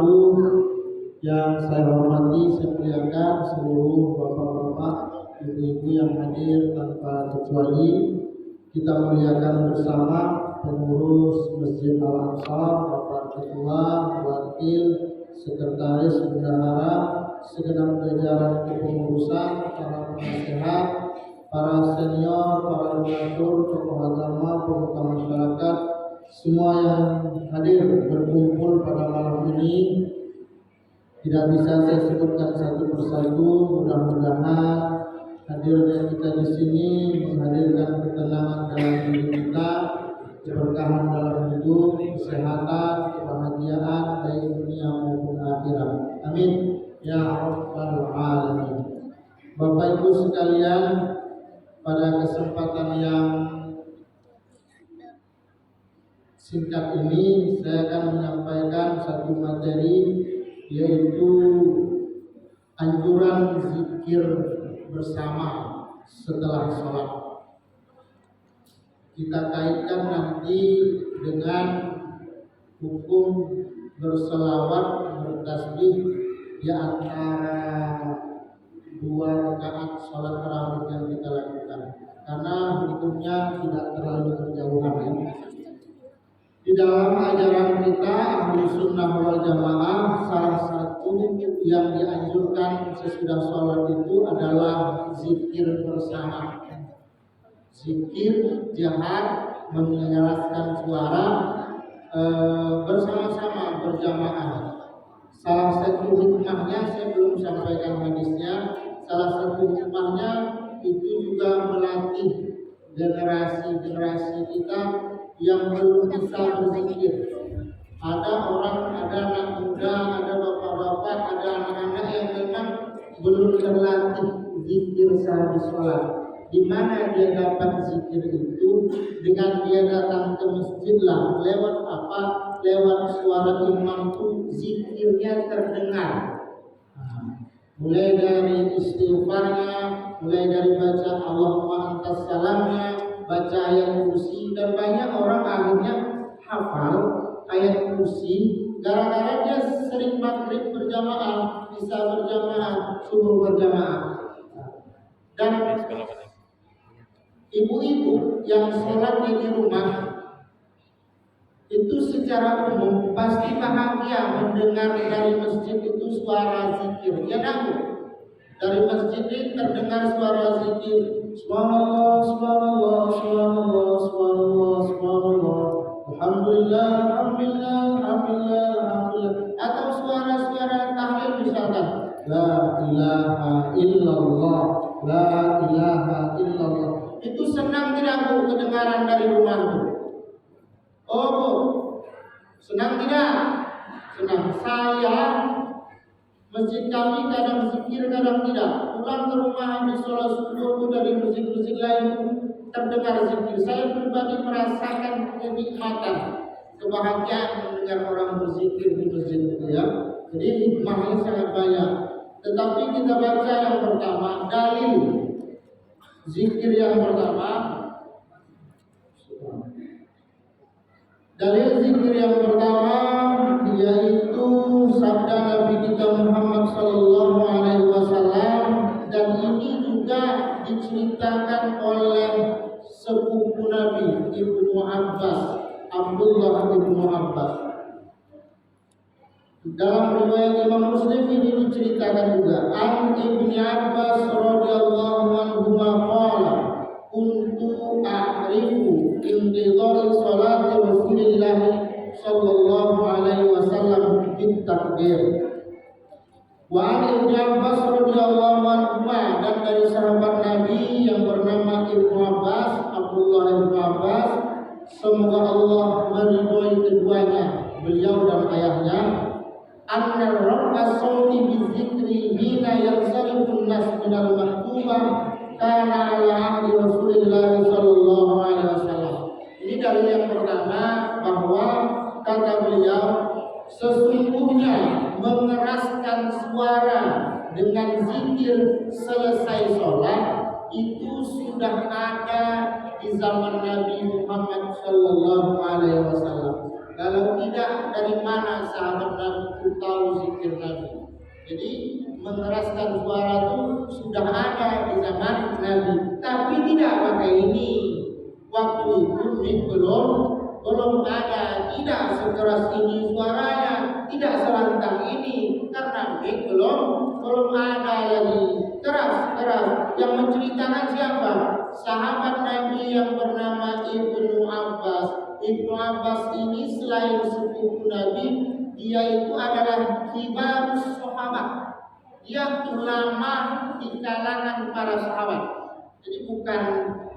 wabarakatuh. Yang saya hormati, saya muliakan seluruh bapak-bapak, ibu-ibu yang hadir tanpa kecuali. Kita muliakan bersama pengurus Masjid Al-Aqsa, Bapak Ketua, Wakil, Sekretaris, Bendahara, segenap jajaran kepengurusan, para penasehat, para senior, para donatur, tokoh agama, pemuka masyarakat, semua yang hadir berkumpul pada malam ini. Tidak bisa saya sebutkan satu persatu. Mudah-mudahan hadirnya kita di sini menghadirkan ketenangan dalam diri kita, keberkahan dalam hidup, kesehatan, kebahagiaan baik dunia maupun akhirat. Amin ya rabbal alamin. Bapak Ibu sekalian, pada kesempatan yang singkat ini saya akan menyampaikan satu materi, yaitu anjuran zikir bersama setelah sholat. Kita kaitkan nanti dengan hukum berselawat, bertasbih di antara dua rakaat sholat tarawih yang kita lakukan, karena hukumnya tidak terlalu berjauhan ya. Di dalam ajaran kita Ahlus Sunnah wal Jamaah, salah satu yang dianjurkan sesudah sholat itu adalah zikir bersama. Zikir jahar, menyelaraskan suara bersama-sama, berjamaah. Salah satu hikmahnya, saya belum sampaikan hadisnya, salah satu hikmahnya itu juga melatih generasi-generasi kita yang belum bisa berzikir. Ada orang, ada anak muda, ada bapak-bapak, ada anak-anak yang memang belum terlatih zikir sehabis sholat. Di mana dia dapat zikir itu? Dengan dia datang ke masjid lah. Lewat apa? Lewat suara imam itu zikirnya terdengar. Mulai dari istighfarnya, mulai dari baca Allahumma antas salamnya, baca ayat kursi, dan banyak orang akhirnya hafal ayat kursi gara-gara dia sering maghrib berjamaah, bisa berjamaah, subuh berjamaah. Dan ibu-ibu yang sholatnya di rumah itu secara umum pasti bahagia mendengar dari masjid itu suara zikir. Ya namun dari masjid ini terdengar suara zikir, subhanallah, subhanallah, subhanallah, subhanallah, subhanallah, alhamdulillah, alhamdulillah, alhamdulillah, alhamdulillah. Atau suara-suara tahlil misalkan, la ilaha illallah, la ilaha illallah. Itu senang tidak Bu kedengaran dari rumahmu? Oh Bu, senang tidak? Senang. Saya, masjid kami kadang zikir, kadang tidak. Pulang ke rumah habis sholat subuh dari masjid-masjid lain terdengar zikir. Saya pribadi merasakan kenikmatan, kebahagiaan mendengar orang berzikir di masjid itu ya. Jadi hikmahnya sangat banyak. Tetapi kita baca yang pertama, dalil zikir yang pertama. Dalil zikir yang pertama yaitu sabda Nabi kita Muhammad sallallahu alaihi wasallam, dan ini juga diceritakan oleh sepupu Nabi Ibnu Abbas, Abdullah Ibnu Abbas. Dalam riwayat Imam Muslim ini diceritakan juga an Ibnu Abbas radhiyallahu anhu qala kuntu a'rifu intidhar salati Rasulillah sallallahu alaihi wasallam bit takbir. Wa an Ibnu Abbas radhiyallahu anhu, dan dari sahabat Nabi yang bernama Ibnu Abbas, Abdullah Ibnu Abbas, semoga Allah meridhoi keduanya, beliau dan ayahnya, anna rafa sawti bizikri hina yansarifun nas minal maktubah kana ala ahli Rasulillah sallallahu alaihi wasallam. Ini dalil yang pertama bahwa kata beliau sesungguhnya mengeraskan suara dengan zikir selesai sholat itu sudah ada di zaman Nabi Muhammad sallallahu alaihi wasallam. Kalau tidak, dari mana sahabat Nabi itu tahu zikir Nabi? Jadi mengeraskan suara itu sudah ada di zaman Nabi, tapi tidak pakai ini. Waktu itu belum ada, tidak sekeras ini suaranya, tidak selantang ini, karena belum ada lagi. Keras. Yang menceritakan siapa? Sahabat Nabi yang bernama Ibnu Abbas. Ibnu Abbas ini selain sepupu Nabi, dia itu adalah kibar sahabat. Dia ulama di kalangan para sahabat. Jadi bukan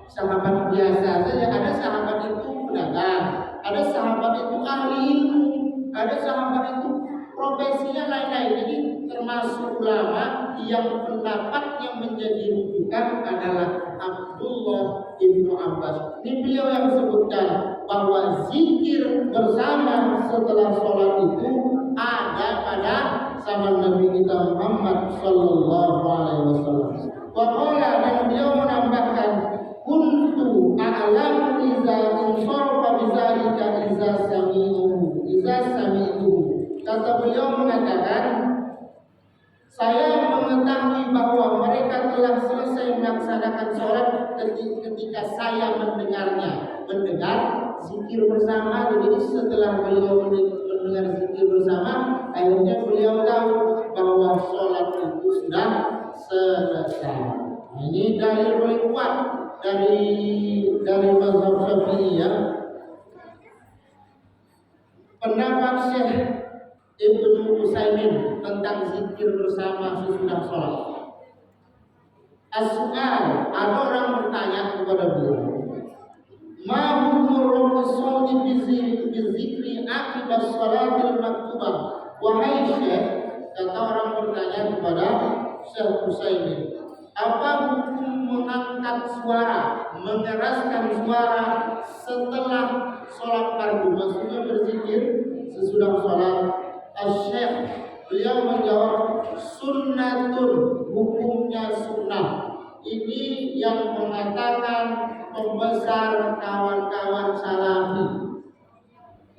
sahabat biasa saja. Ada sahabat itu pedagang, ada sahabat itu ahli ilmu, ada sahabat itu profesinya lain-lain. Jadi termasuk ulama yang pendapat yang menjadi rujukan adalah Abdullah ibnu Abbas. Ini beliau yang sebutkan bahwa zikir bersama setelah sholat itu ada pada zaman Nabi kita Muhammad Sallallahu Alaihi Wasallam. Waqala, dan beliau menambahkan, kuntu a'lamu iza insarafa bizalika iza sami'uhu. Kata beliau mengatakan, saya mengetahui bahwa mereka telah selesai melaksanakan sholat ketika saya mendengarnya. Mendengar zikir bersama. Jadi setelah beliau mendengar zikir bersama, akhirnya beliau tahu bahwa sholat itu sudah selesai. Ini dalil paling kuat dari mazhab Syafi'iyah. Pendapat Syekh Ibnu Utsaimin tentang zikir bersama sesudah sholat. As-su'al, ada orang bertanya kepada beliau, ma hukumur shawti bizikri akibat sholatil maktubah. Wahai Syekh, kata orang bertanya kepada Syekh Utsaimin, apa hukum mengangkat suara, mengeraskan suara setelah sholat fardu? Maksudnya berzikir sesudah sholat. Syekh beliau menjawab, sunnatun, hukumnya sunnah. Ini yang mengatakan pembesar kawan-kawan salafi.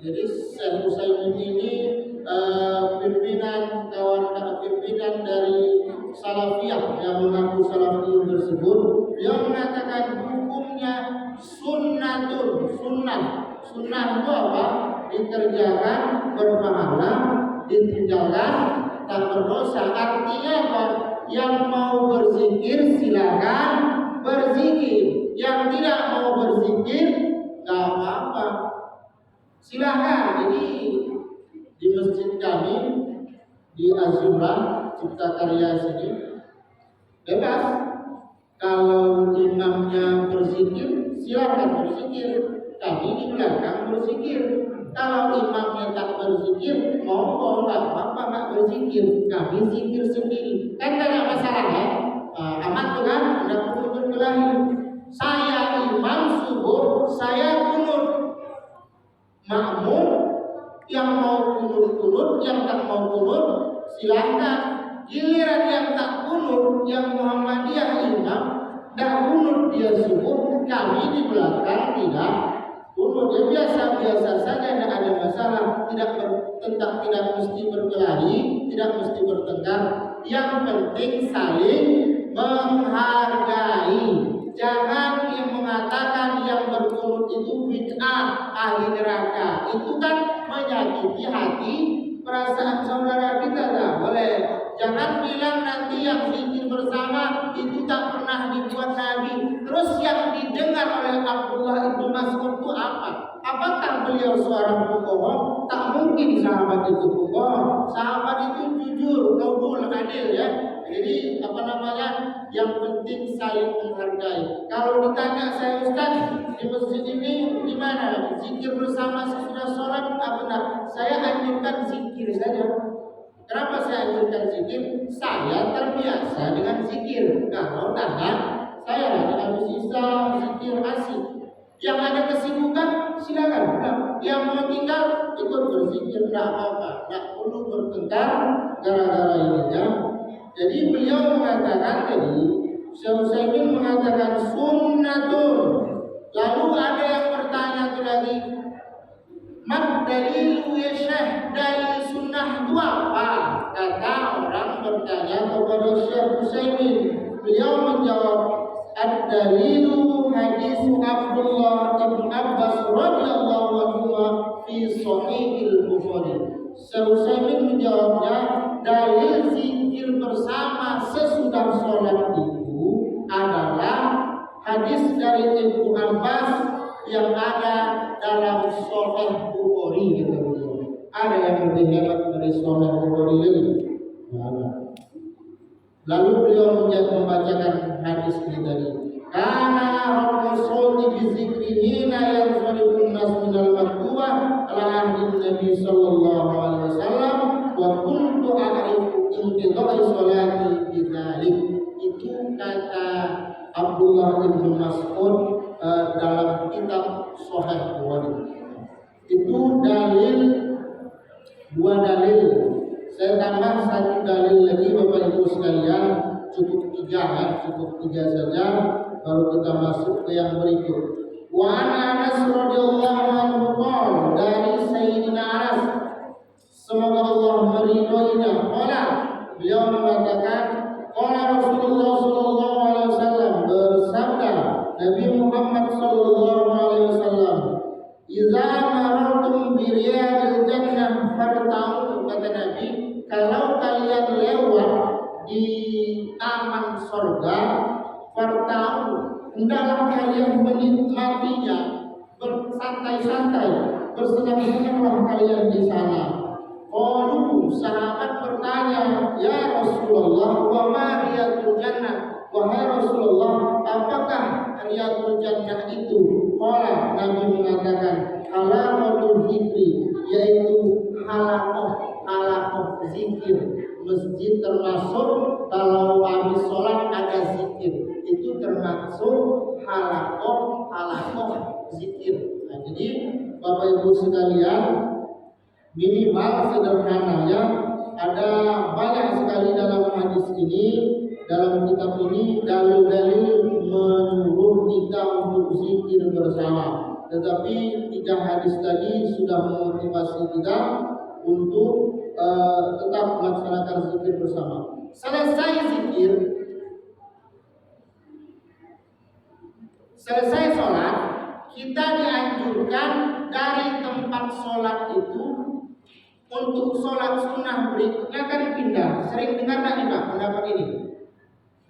Jadi Syekh Utsaimin ini pimpinan dari salafiyah yang mengaku salafiyun tersebut. Dia mengatakan hukumnya sunnatun, sunnah. Sunnah itu apa? Dikerjakan berpahala, ditinggalkan tak berdosa. Artinya apa? Yang mau berzikir silakan berzikir, yang tidak mau berzikir nggak apa-apa, silakan. Jadi di masjid kami di Azura Cipta Karya sini bebas. Kalau imamnya berzikir silakan berzikir, kami di belakang berzikir. Kalau imamnya tak berzikir, monggo, nggak apa-apa, nggak berzikir, kami zikir sendiri. Kan tidak ada masalah ya, aman tuh kan, tidak perlu berkelahi. Saya imam subuh, saya kunut, makmum yang mau kunut, yang tak mau kunut silakan. Giliran yang tak kunut, yang Muhammadiyah imam, tak kunut dia subuh, kami di belakang tidak kunut. Ya biasa saja, tidak ada masalah, tidak mesti berkelahi, tidak mesti bertengkar. Yang penting saling menghargai. Jangan yang mengatakan yang berkunut itu bid'ah, ahli neraka. Itu kan menyakiti hati perasaan saudara kita, tak boleh. Jangan bilang nanti yang zikir bersama itu tak pernah dibuat Nabi. Terus yang didengar oleh Abdullah ibnu Mas'ud itu apa? Apakah beliau seorang pembohong? Tak mungkin sahabat itu pembohong. Sahabat itu jujur, nobul, adil ya. Jadi yang penting saling menghargai. Kalau ditanya saya, Ustaz, di masjid ini gimana? Zikir bersama sesudah sholat apa benar? Saya anjurkan zikir saja. Kenapa saya anjurkan zikir? Saya terbiasa dengan zikir. Kalau tanya, saya habis isya zikir asik. Yang ada kesibukan silakan pulang. Yang mau tinggal ikut berzikir, tidak apa-apa. Tidak perlu bertengkar gara-gara ini ya. Jadi beliau mengatakan tadi, Syekh Utsaimin mengatakan sunnatun. Lalu ada yang bertanya lagi, Mak dalilu ya Syekh, dalil sunnah itu apa? Kata orang bertanya kepada Syekh Utsaimin. Beliau menjawab, ad-dalilu hadis Abdullah bin Abbas radhiyallahu anhu fi Sahihil Bukhari. Syekh Utsaimin menjawabnya, dalil zikir bersama sesudah sholat itu adalah hadis dari Ibnu Abbas yang ada dalam Sahih Bukhari gitu. Ada yang lebih hebat dari Sahih Bukhari lagi? Ada. Lalu beliau membacakan hadis ini tadi. Karena Rasul bizikrihina yang salibun nas minal maktubah ala ahdi Nabi sallallahu alaihi wasallam wa kuntu a'rifu inqidha'i sholati bidzalik. Itu kata Abdullah bin Mas'ud dalam kitab Sahih Bukhari. Itu dalil, dua dalil. Saya tambah satu dalil lagi Bapak Ibu sekalian, cukup tiga saja, baru kita masuk ke yang berikut. Wa Anas radhiyallahu anhu dari Sayyidina Anas, semoga Allah meridhoinya. Beliau mengatakan, qala Rasulullah sallallahu alaihi wasallam, bersabda Nabi Muhammad sallallahu alaihi wasallam, "Idza marartum bi riyadil jannah farta'u," kata Nabi, kalau kalian lewat di taman surga, farta'u, hendaklah kalian menikmatinya, bersantai-santai, bersenang-senanglah kalian di sana. Qalu, sahabat bertanya, ya Rasulullah, wa ma riyadul jannah? Wahai Rasulullah, apakah riyadul jannah itu? Qala, Nabi mengatakan, halaqatul zikri, yaitu halaqah zikir. Masjid termasuk kalau habis sholat ada zikir, itu termasuk halaqah zikir. Nah, jadi Bapak Ibu sekalian, minimal sederhananya ada banyak sekali dalam hadis ini, dalam kitab ini, dalil-dalil menyuruh kita untuk zikir bersama. Tetapi 3 hadis tadi sudah memotivasi kita untuk tetap melaksanakan zikir bersama. Selesai zikir, selesai sholat, kita dianjurkan dari tempat sholat itu untuk sholat sunnah berikutnya kan pindah. Sering dengar tak Pak pendapat ini?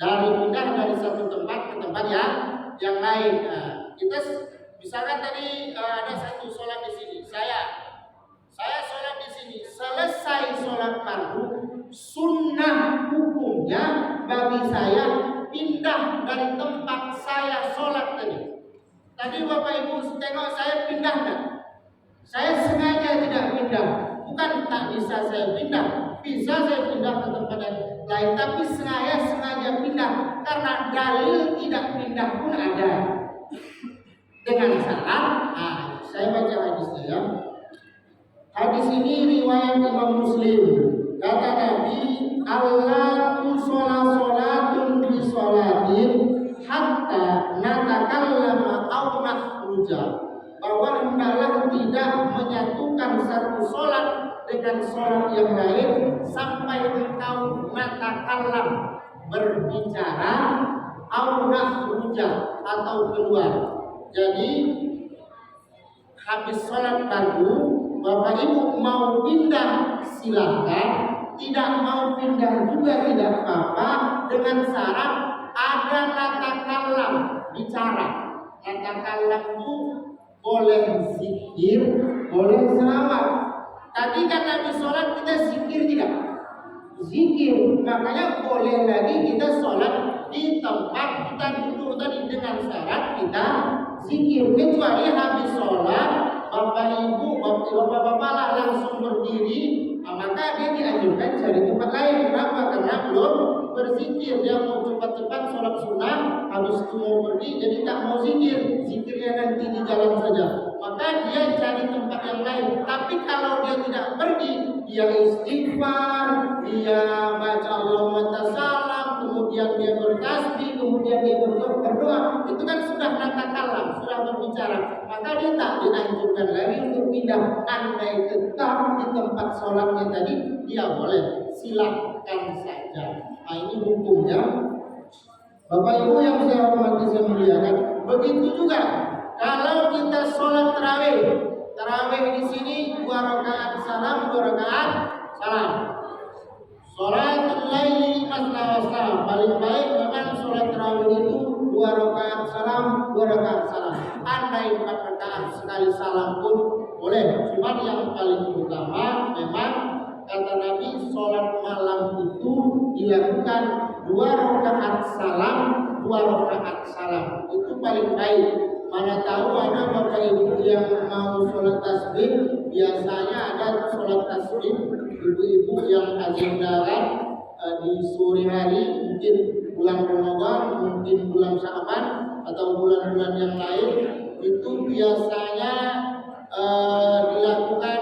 Pindah dari satu tempat ke tempat yang lain. Nah, kita misalkan tadi ada satu sholat di sini, saya sholat di sini, selesai sholat fardu, sunnah hukumnya bagi saya pindah dari tempat saya sholat tadi. Tadi Bapak Ibu tengok saya pindah enggak? Saya sengaja tidak pindah. Bukan tak bisa saya pindah, bisa saya pindah ke tempat yang lain, tapi saya sengaja pindah karena dalil tidak pindah pun ada. Dengan syarat, saya baca hadisnya ya. Hadis ini riwayat Imam Muslim. Kata Nabi, Allah sholatun bi sholatin hatta natakallama aw nakhruja. Bahwa hendaklah tidak menyatukan satu sholat dengan sholat yang lain sampai engkau natakallam, berbicara, aw nakhruja, atau keluar. Jadi habis sholat fardu, Bapak Ibu mau pindah silahkan, tidak mau pindah juga tidak apa-apa, dengan syarat ada natakallam, bicara. Natakallam itu boleh zikir, boleh selawat. Tadi kan Nabi sholat kita zikir tidak? Zikir, makanya boleh lagi kita sholat di tempat kita duduk tadi dengan syarat kita zikir. Kecuali habis sholat Bapak Ibu, Bapak-bapak lah langsung berdiri, maka dia dianjurkan cari tempat lain. Kenapa? Karena belum berzikir, dia mau cepat-cepat sholat sunnah, habis itu mau pergi, jadi tak mau zikir, zikirnya nanti di jalan saja. Maka dia cari tempat yang lain. Tapi kalau dia tidak pergi, dia istighfar, dia baca Allahumma tasalam, kemudian dia bertasbih, kemudian dia berdoa, itu kan sudah natakalam, sudah berbicara. Maka dia tak dianjurkan lagi untuk pindah. Andai tetap di tempat sholatnya tadi, dia boleh, silakan saja. Nah, ini hukumnya. Bapak Ibu yang saya hormati, saya muliakan. Begitu juga kalau kita sholat tarawih. Tarawih di sini 2 rakaat salam, 2 rakaat salam. Sholatul laili masna wa salam. Paling baik memang sholat tarawih itu 2 rakaat salam, 2 rakaat salam. Andai 4 rakaat sekali salam pun boleh. Cuma yang paling utama memang kata Nabi, sholat malam itu dilakukan 2 rakaat salam, 2 rakaat salam. Itu paling baik. Mana tahu ada Bapak Ibu yang mau sholat tasbih, biasanya ada sholat tasbih ibu-ibu yang agendakan di sore hari, mungkin bulan Ramadan, mungkin bulan Sya'ban atau bulan-bulan yang lain, itu biasanya dilakukan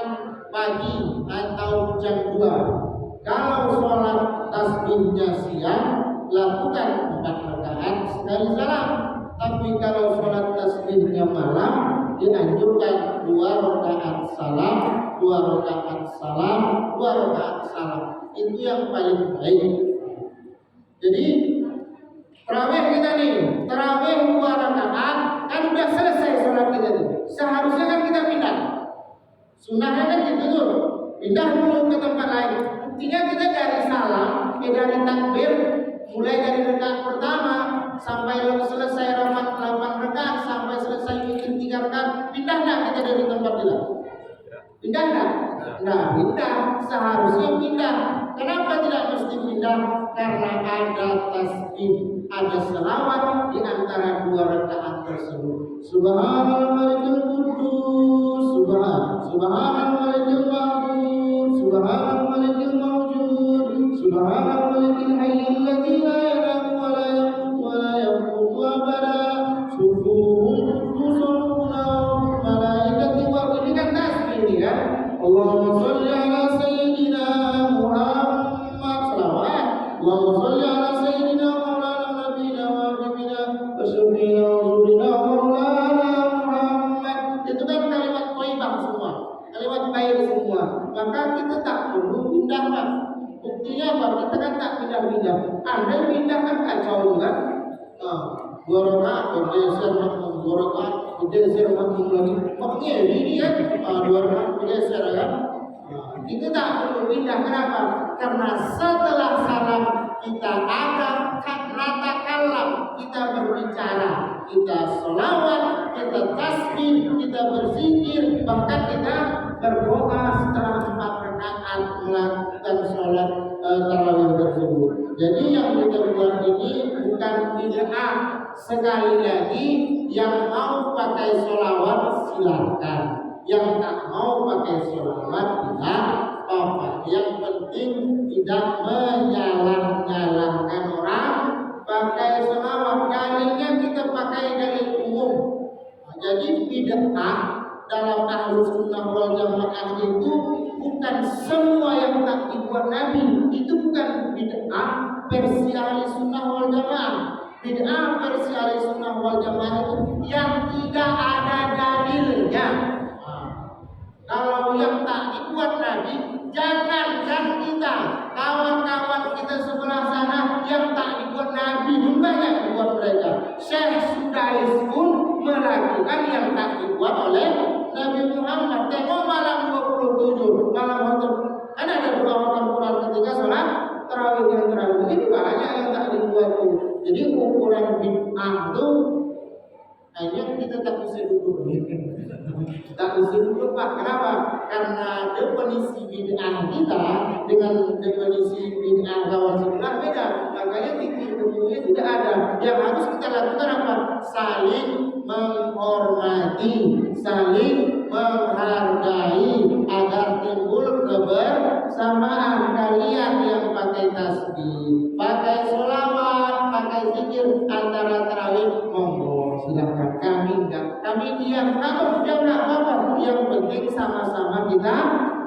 pagi atau jam 2. Kalau sholat tasbihnya siang, lakukan 4 rakaat sekali salam. Tapi kalau sholat tasbihnya malam, dianjurkan 2 rakaat salam, 2 rakaat salam, 2 rakaat salam. Itu yang paling baik. Jadi tarawih kita nih, tarawih 2 rakaat, kan udah selesai sholat kita nih. Seharusnya kan kita pindah. Sunnahnya kan gitu tuh, pindah dulu ke tempat lain. Buktinya kita dari salam, dari takbir, mulai dari rakaat pertama sampai selesai rakaat 8 rakaat, sampai selesai mungkin 3 rakaat, pindah nggak kita dari tempat kita? Pindah nggak? Nggak pindah. Seharusnya pindah. Kenapa tidak mesti pindah? Karena ada tasbih, ada selawat di antara 2 rakaat tersebut. Subhanal malikul qudus, subhanal malikul ma'bud, subhanal malikul mawjud, subhanal malikul hayyul ladzi la yanamu wa la yamut wa la yamutu abada, subuhun qudusun rabbul malaikati wa ini kan tasbih ini kan. Allahumma sholli ala sayyidina Muhammad, salawat. Allahumma sholli ala sayyidina maulana nabiyina wa habibina wa syafiina wa zurina maulana Muhammad. Itu kan kalimat thayyibah semua, kalimat baik semua. Maka kita tak perlu pindah. Buktinya apa? Kita kan tak pindah-pindah. Anda pindah kan kacau juga. 2 rakaat bergeser makmum, 2 rakaat bergeser makmum lagi. Maknya ini kan 2 rakaat bergeser kan. Kita tak perlu pindah. Kenapa? Karena setelah salam kita ada kata kalam, kita berbicara, kita sholawat, kita tasbih, kita berzikir, bahkan kita berdoa setelah 4 rakaat melakukan sholat tarawih tersebut. Jadi yang kita buat ini bukan bid'ah. Sekali lagi, yang mau pakai sholawat silakan, yang tak mau pakai sholawat tidak apa-apa. Yang penting tidak menyalah-nyalahkan orang pakai sholawat. Dalilnya kita pakai dalil umum. Jadi bid'ah dalam Ahlus Sunnah wal Jamaah itu bukan semua yang tak dibuat Nabi. Itu bukan bid'ah versi Ahlus Sunnah wal Jamaah. Bid'ah versi Ahlus Sunnah wal Jamaah itu yang tidak ada dalilnya. Kalau yang tak dibuat Nabi, jangankan kita, kawan-kawan kita sebelah sana yang tak dibuat Nabi juga yang dibuat mereka. Syekh Sudais pun melakukan yang tak dibuat oleh Nabi Muhammad. Tengok malam 27, malam hotel. Kan ada 2 hotel Quran ketika sholat tarawih yang tarawih. Ini banyak yang tak dibuat itu. Jadi ukuran bid'ah itu hanya kita tak bisa duduk. Tak bisa duduk Pak. Kenapa? Karena definisi bid'ah kita dengan definisi bid'ah kawan sebelah beda. Makanya titik temunya tidak ada. Yang harus kita lakukan apa? Saling menghormati, saling menghargai agar timbul kebersamaan. Kalian yang pakai tasbih, pakai sholawat, pakai zikir antara tarawih, monggo silakan. Kami enggak, kami diam. Kalau sudah enggak apa-apa, yang penting sama-sama kita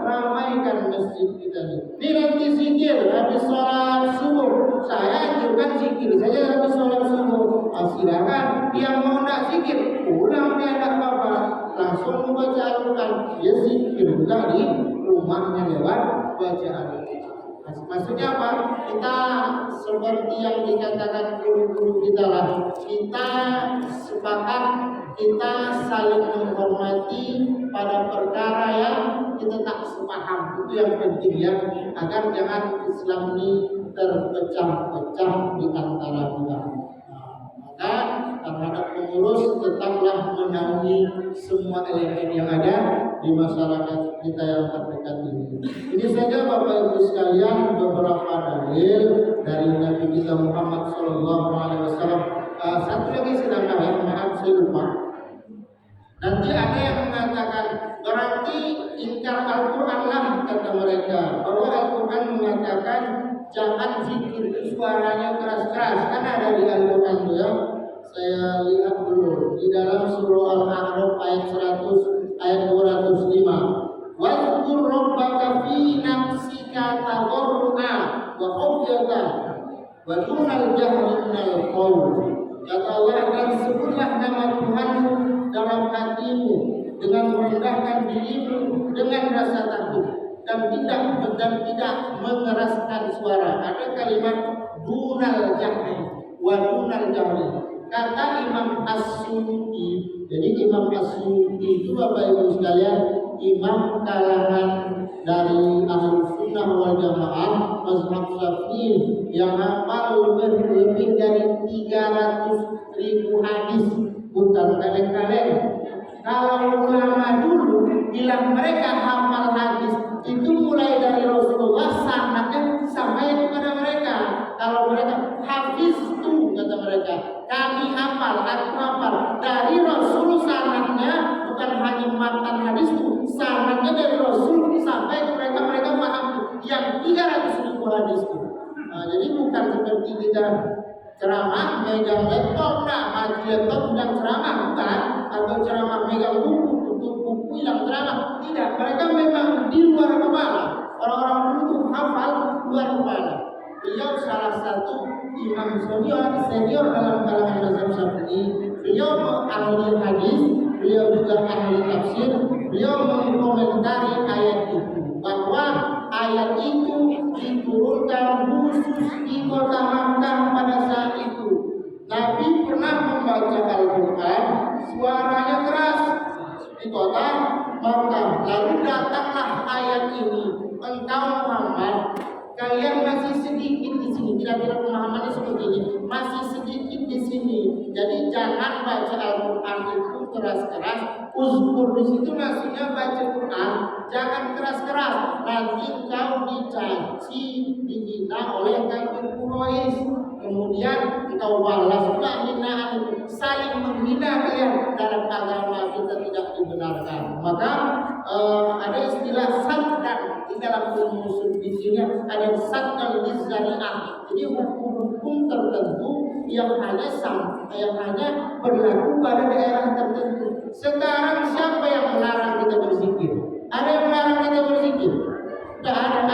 ramaikan masjid kita ini. Ini nanti zikir habis sholat subuh. Saya anjurkan zikir saja habis sholat subuh. Silakan yang mau nak zikir pulang dia ada apa-apa, langsung membaca Al-Quran. Ya zikir juga di rumahnya lewat baca Al-Quran. Maksudnya apa? Kita seperti yang dikatakan guru-guru kita lah. Kita sepakat, kita saling menghormati pada perkara yang kita tak sepaham. Itu yang penting ya, agar jangan Islam ini terpecah-pecah di antara kita. Maka terhadap pengurus tetaplah menaungi semua elemen yang ada di masyarakat kita yang terdekat ini. Ini saja Bapak Ibu sekalian beberapa dalil dari Nabi kita Muhammad SAW. Satu lagi sedangkan maaf saya lupa. Nanti ada yang mengatakan berarti ingkar Al-Quran lah kata mereka, bahwa Al-Quran mengatakan jangan zikir itu suaranya keras-keras. Kan ada di Al-Quran itu ya. Saya lihat dulu di dalam surah Al-A'raf ayat 100 ayat 205. Wazkur rabbaka fi nafsika tadarru'a wa khufyatan wa dunal jahri minal qawl. Kata Allah, dan sebutlah nama Tuhanmu dalam hatimu dengan merendahkan dirimu dengan rasa takut dan tidak mengeraskan suara. Ada kalimat dunal jahri wa dunal jahri. Kata Imam As-Suyuti. Jadi Imam As-Suyuti itu Bapak Ibu sekalian imam kalangan dari Ahlus Sunnah wal Jamaah mazhab Syafi'i yang hafal lebih dari 300.000 hadis, bukan kaleng-kaleng. Kalau ulama dulu bilang mereka hafal hadis itu mulai dari Rasulullah sanadnya sampai kepada mereka. Kalau mereka hafiz itu kata mereka, kami hafal, aku hafal dari Rasul sanadnya, bukan hanya matan hadis itu, sanadnya dari Rasul sampai ke mereka paham yang 300.000 hadis itu. Jadi bukan seperti kita ceramah megang laptop, mati laptop bilang ceramah, bukan, atau ceramah megang buku, tutup buku bilang ceramah. Tidak, mereka memang di luar kepala. Orang-orang dulu itu hafal luar kepala. Beliau salah satu imam senior dalam kalangan mazhab Syafi'i. Beliau ahli hadis, beliau juga ahli tafsir. Beliau mengomentari ayat itu, bahwa ayat itu diturunkan khusus di kota Makkah pada saat itu. Nabi pernah membaca Al-Quran, suaranya keras di kota Makkah. Lalu datanglah ayat ini, engkau Muhammad, kalian masih sedikit di sini. Kira-kira pemahamannya seperti ini, masih sedikit di sini. Jadi jangan baca Al-Quran itu keras-keras. Uzkur di situ maksudnya baca Quran, jangan keras-keras. Nanti kau dicaci, dihina oleh kafir Quraisy. Kemudian engkau balas pula hinaan itu, saling menghina kalian. Dalam agama kita tidak dibenarkan. Maka ada istilah saddan di dalam ilmu usul fikih, ada saddan lizzari'ah. Jadi hukum-hukum tertentu yang hanya berlaku pada daerah tertentu. Sekarang siapa yang melarang kita berzikir? Ada yang melarang kita berzikir? Tidak ada.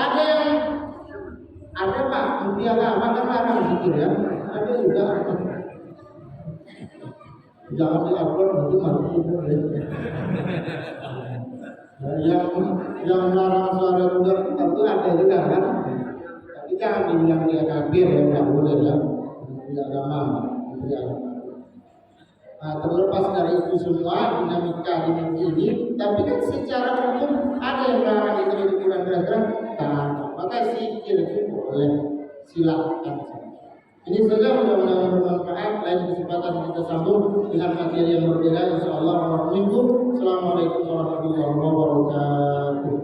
Ada Pak, menteri agama kan larang zikir ya. Ada juga. Jangan diupload nanti mati. Yang melarang suara budak itu ada juga kan. Tapi jangan dibilang dia kafir ya, tidak boleh ya. Menteri agama. Terlepas dari itu semua dinamika di negeri ini, tapi kan secara umum ada yang melarang itu lebih kurang keras-keras. Maka zikir itu boleh, silakan. Ini saja, mudah-mudahan bermanfaat. Lain kesempatan kita sambung dengan materi yang berbeda, insyaallah. Assalamualaikum warahmatullahi wabarakatuh.